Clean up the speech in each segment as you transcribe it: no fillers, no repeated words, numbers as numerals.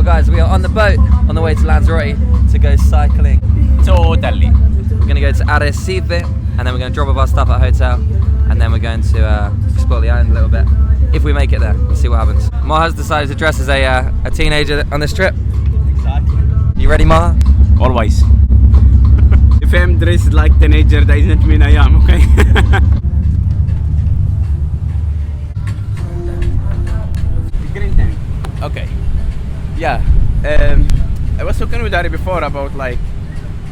Well guys, we are on the boat on the way to Lanzarote to go cycling. Totally. We're going to go to Arrecife and then we're going to drop off our stuff at a hotel and then we're going to explore the island a little bit. If we make it there, we'll see what happens. Maha's decided to dress as a teenager on this trip. Exactly. You ready, Maha? Always. If I'm dressed like teenager, that doesn't mean I am, okay? Green tank. Okay. Yeah. I was talking with Ari before about like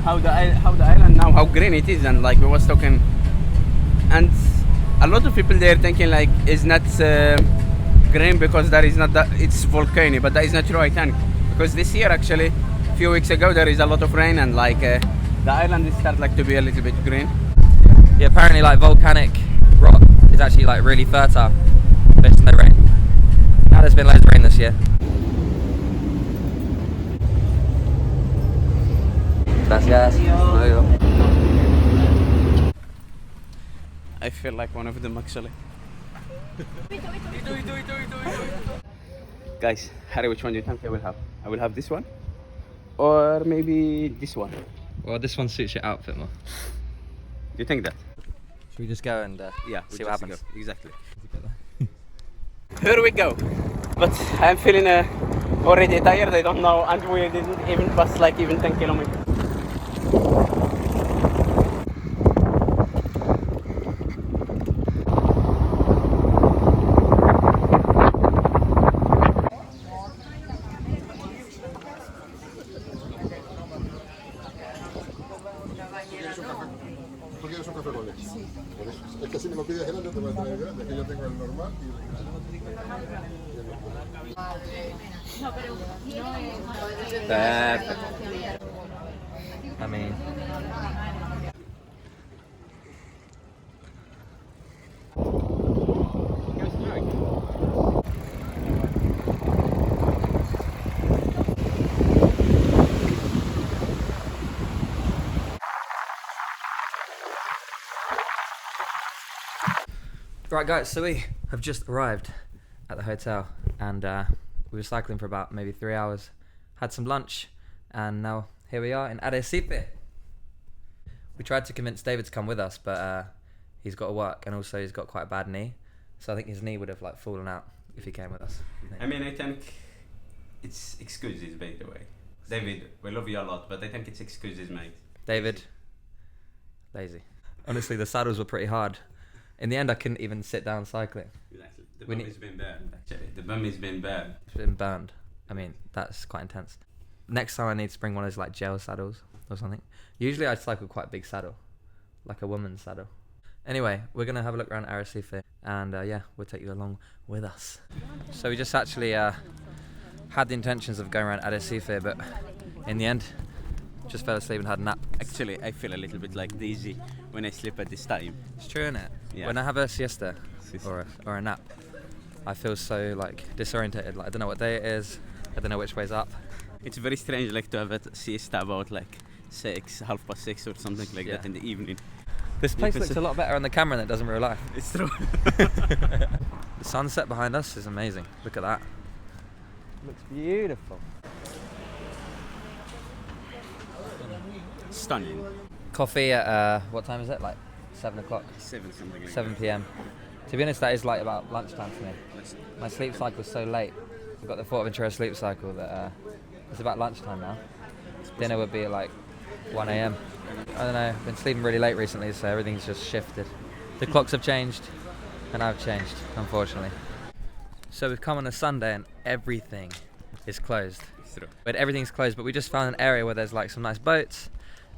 how the island now, how green it is, and like we was talking, and a lot of people there thinking like it's not green because there is not that it's volcano, but that is not true, I think, because this year actually, a few weeks ago there is a lot of rain and like the island is start like to be a little bit green. Yeah, apparently like volcanic rock is actually like really fertile. There's no rain. Now there's been loads of rain this year. Gracias. I feel like one of them actually. Guys, Harry, which one do you think I will have? I will have this one, or maybe this one. Well, this one suits your outfit more. Do you think that? Should we just go and Yeah, see what happens? go. Exactly. Here we go. But I'm feeling already tired. I don't know, and we didn't even pass like even 10 kilometers. ¿Tú quieres un café con leche? Sí. Por eso. Es que si me lo pides grande te va a traer grande, es que yo tengo el normal y el Perfect. I mean, right guys, so we have just arrived at the hotel and we were cycling for about maybe 3 hours, had some lunch, and now here we are in Arrecife. We tried to convince David to come with us, but he's got to work and also he's got quite a bad knee, so I think his knee would have like fallen out if he came with us. I mean, I think it's excuses, by the way. David, we love you a lot, but I think it's excuses, mate. David, lazy. Honestly, the saddles were pretty hard. In the end, I couldn't even sit down cycling. Exactly. The bum has been bad, actually. The bum has been bad. It's been burned. I mean, that's quite intense. Next time I need to bring one of those like gel saddles or something. Usually I cycle quite a big saddle, like a woman's saddle. Anyway, we're going to have a look around Arrecife and yeah, we'll take you along with us. So we just actually had the intentions of going around Arrecife, but in the end, just fell asleep and had a nap. Actually, I feel a little bit like dizzy when I sleep at this time. It's true, isn't it? Yeah. When I have a siesta or a nap, I feel so like disorientated. Like I don't know what day it is. I don't know which way's up. It's very strange, like to have a siesta about like 6, 6:30 or something like that in the evening. This place looks a lot better on the camera than it does in real life. It's true. The sunset behind us is amazing. Look at that. It looks beautiful. Stunning. Coffee at what time is it? Like 7 o'clock. 7 something like 7 p.m. To be honest, that is like about lunchtime for me. My sleep cycle's so late. I've got the Fuerteventura sleep cycle that it's about lunchtime now. Dinner would be at like 1 a.m. I don't know, I've been sleeping really late recently, so everything's just shifted. The clocks have changed, and I've changed, unfortunately. So we've come on a Sunday and everything is closed. It's true. But everything's closed, but we just found an area where there's like some nice boats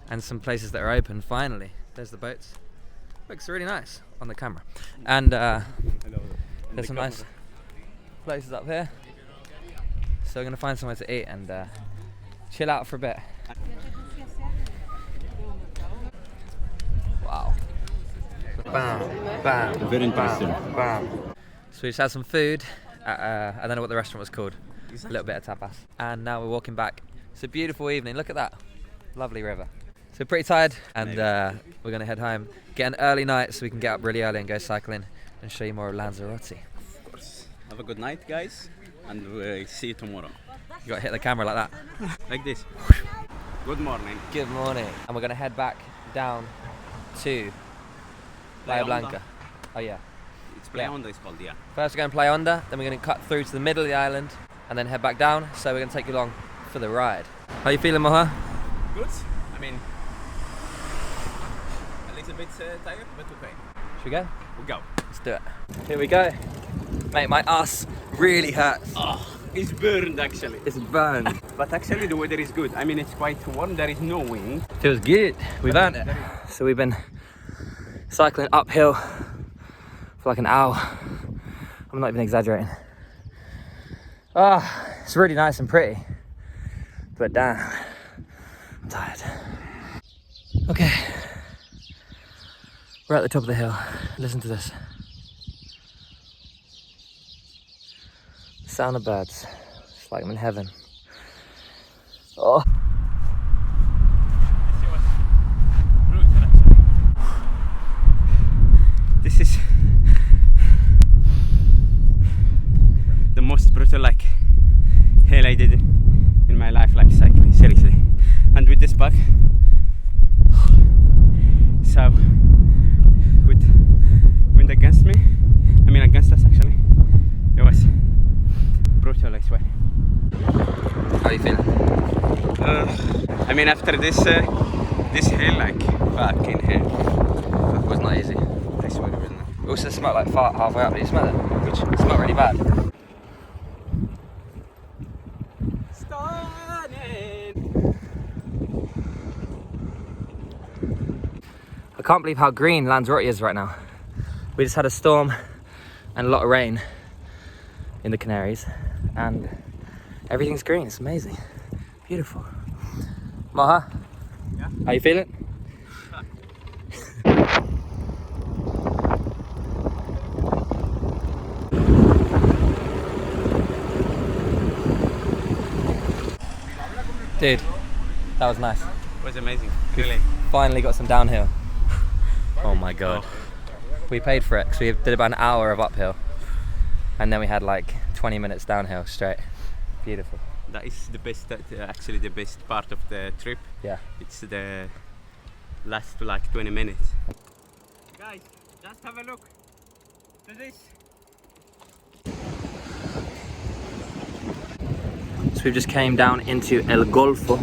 and some places that are open, finally. There's the boats. Looks really nice on the camera. And there's some nice places up here. So we're gonna find somewhere to eat and chill out for a bit. Wow. Bam, bam, Very interesting. bam, bam. So we just had some food at, I don't know what the restaurant was called. A little bit of tapas. And now we're walking back. It's a beautiful evening, look at that. Lovely river. So we're pretty tired and we're gonna head home. Get an early night so we can get up really early and go cycling and show you more of Lanzarote. Of course. Have a good night, guys, and we'll see you tomorrow. You got to hit the camera like that. Like this. Good morning. Good morning. And we're going to head back down to Playa Blanca. Oh yeah. It's Playa Honda it's called, yeah. First we're going to Playa Honda, then we're going to cut through to the middle of the island and then head back down. So we're going to take you along for the ride. How you feeling, Moha? Good. I mean, a little bit tired, but okay. Should we go? We'll go. Let's do it. Here we go. Mate, my ass really hurts. Oh, it's burned actually. It's burned. But actually the weather is good. I mean, it's quite warm, there is no wind. Feels good. We've earned it. So we've been cycling uphill for like an hour. I'm not even exaggerating. Ah, it's really nice and pretty. But damn, I'm tired. Okay. We're at the top of the hill. Listen to this. Sound of birds. It's like I'm in heaven. Oh. This is the most brutal like hill I did in my life, like cycling, seriously. And with this bag, so with wind against me, I mean against us actually, it was brutal, I swear. How are you feeling? I mean after this this hill, like fucking hell. It was not easy. I swear it was not. It also smelled like fart halfway up. Did you smell it? Which it smelled really bad. I can't believe how green Lanzarote is right now. We just had a storm and a lot of rain in the Canaries and everything's green. It's amazing. Beautiful. Moha? Yeah? How you feeling? Dude, that was nice. It was amazing, really. Finally got some downhill. Oh my god. We paid for it because we did about an hour of uphill and then we had like 20 minutes downhill straight. Beautiful. That is the best, actually the best part of the trip. Yeah. It's the last like 20 minutes. Guys, just have a look to this. So we just came down into El Golfo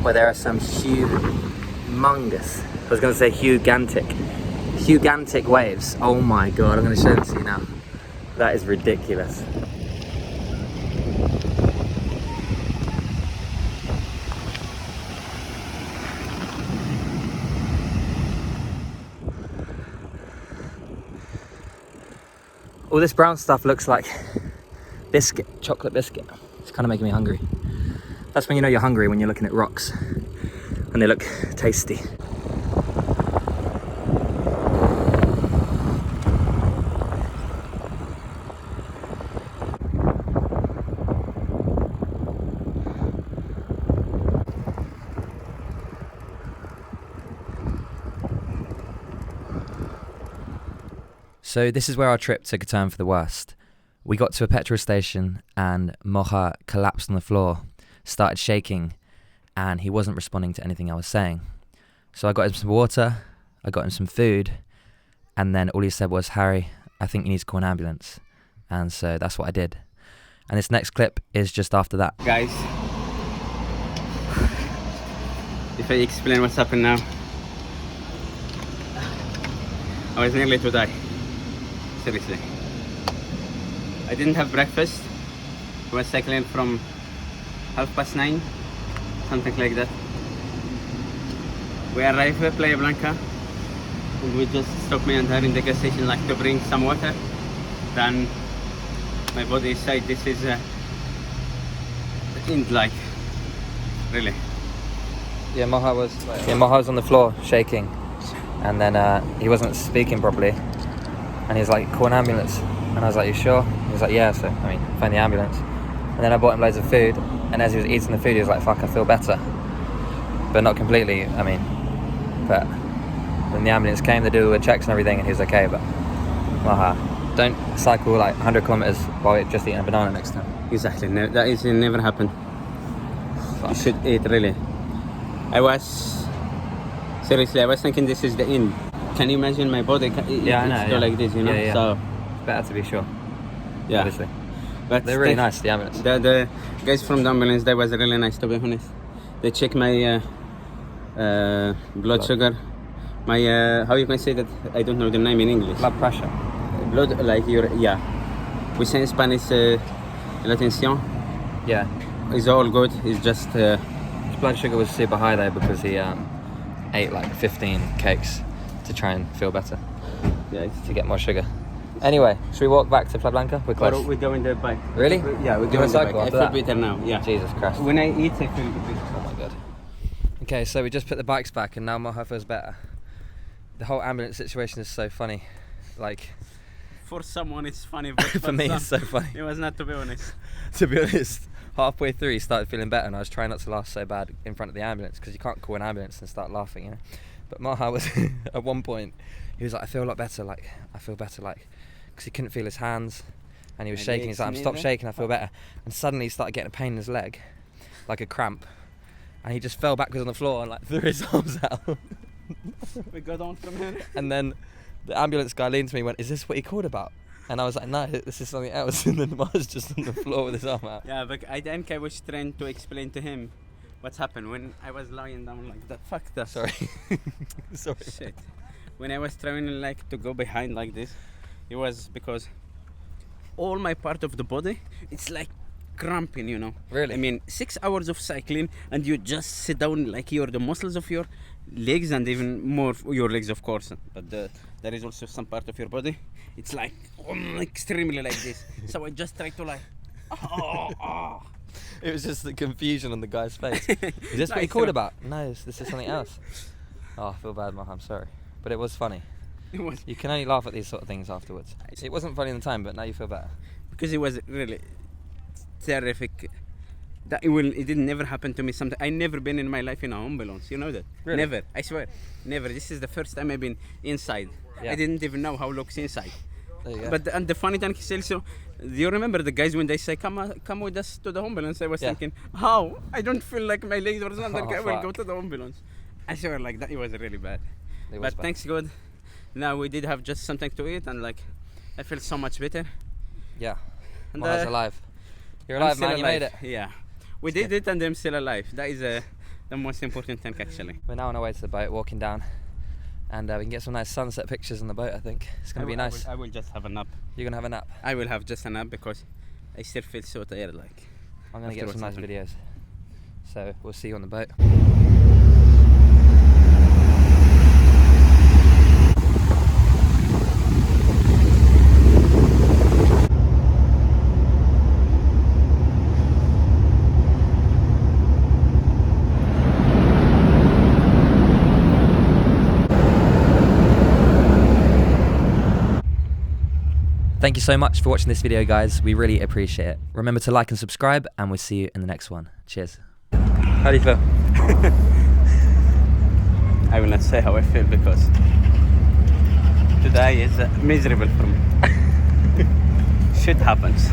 where there are some humongous, I was going to say gigantic waves. Oh my god, I'm going to show them to you now. That is ridiculous. All this brown stuff looks like biscuit, chocolate biscuit. It's kind of making me hungry. That's when you know you're hungry, when you're looking at rocks and they look tasty. So this is where our trip took a turn for the worst. We got to a petrol station and Moha collapsed on the floor, started shaking, and he wasn't responding to anything I was saying. So I got him some water, I got him some food, and then all he said was, "Harry, I think you need to call an ambulance." And so that's what I did. And this next clip is just after that. Guys, if I explain what's happened now, I was nearly to die. Seriously. I didn't have breakfast. I was cycling from 9:30, something like that. We arrived at Playa Blanca and we just stopped me and her in the gas station like to bring some water. Then my body said this is the end, like, really. Yeah, Moha was on the floor shaking, and then he wasn't speaking properly, and he was like, "Call an ambulance." And I was like, "You sure?" He was like, "Yeah." So find the ambulance. And then I bought him loads of food, and as he was eating the food, he was like, "Fuck, I feel better," but not completely. But when the ambulance came, they did all the checks and everything, and he was okay. But Moha, don't cycle like 100 kilometers while just eating a banana next time. Exactly. That is never happened. You should eat really. I was thinking this is the end. Can you imagine my body? Yeah, I know. It's go like this, you know. Yeah. So Better to be sure. yeah, Obviously. but They're really nice, the ambulance. The guys from the ambulance, they was really nice, to be honest. They check my blood sugar, my how you can say that? I don't know the name in English. Blood pressure. Blood, like your, yeah. We say in Spanish, la tensión. Yeah. It's all good. It's just His blood sugar was super high though because he ate like 15 cakes to try and feel better, yeah. to get more sugar. Anyway, should we walk back to Playa Blanca? We're close. We're going the bike. Really? Yeah, we're You going wanna the cycle bike. I after feel that? better now. Yeah. Jesus Christ. When I eat, I feel better. Oh my god. Okay, so we just put the bikes back and now Moha feels better. The whole ambulance situation is so funny. Like, For someone, it's funny, but for me it's so funny. it was not, to be honest. To be honest, halfway through he started feeling better and I was trying not to laugh so bad in front of the ambulance because you can't call an ambulance and start laughing, you know. But Moha was, at one point, he was like, I feel a lot better, like, because he couldn't feel his hands and he was My shaking. He's like, I'm legs stop neither. shaking, I feel better. And suddenly he started getting a pain in his leg, like a cramp. And he just fell backwards on the floor and like threw his arms out. We got on from here. And then the ambulance guy leaned to me and went, is this what he called about? And I was like, no, this is something else. And then Mars just on the floor with his arm out. Yeah, but I think I was trying to explain to him what's happened when I was lying down like that. Fuck that. Sorry. Sorry. Shit. When I was trying like to go behind like this, it was because all my part of the body, it's like cramping, you know. Really? I mean, 6 hours of cycling and you just sit down like the muscles of your legs and even more your legs, of course. But there is also some part of your body. It's like extremely like this. So I just try to like, oh. It was just the confusion on the guy's face. Is this No, what he it's called not. about? No, this is something else. Oh, I feel bad, Moha, I'm sorry. But it was funny. It was You can only laugh at these sort of things afterwards. It wasn't funny in the time, but now you feel better. because it was really terrific. That it didn't never happen to me. Something I never been in my life in an ambulance. You know that? Really? Never. I swear, never. This is the first time I've been inside. Yeah. I didn't even know how it looks inside. There you go. But and the funny thing is also, do you remember the guys when they say come with us to the ambulance? I was Yeah. thinking, how? I don't feel like my legs or something. Oh, I will fuck. go to the ambulance. I swear, like that, it was really bad. It was But bad. thanks God, now we did have just something to eat and like, I feel so much better. Yeah. And Moha's alive. You're I'm alive, still man. You alive. made it. Yeah, we did it and I'm still alive. That is the most important thing actually. We're now on our way to the boat, walking down. And we can get some nice sunset pictures on the boat, I think. It's going to be nice. I will just have a nap. You're going to have a nap. I will have just a nap because I still feel so tired. Like I'm going to get after some nice what's videos. So we'll see you on the boat. Thank you so much for watching this video, guys. We really appreciate it. Remember to like and subscribe, and we'll see you in the next one. Cheers. How do you feel? I will not say how I feel because today is miserable for me. Shit happens.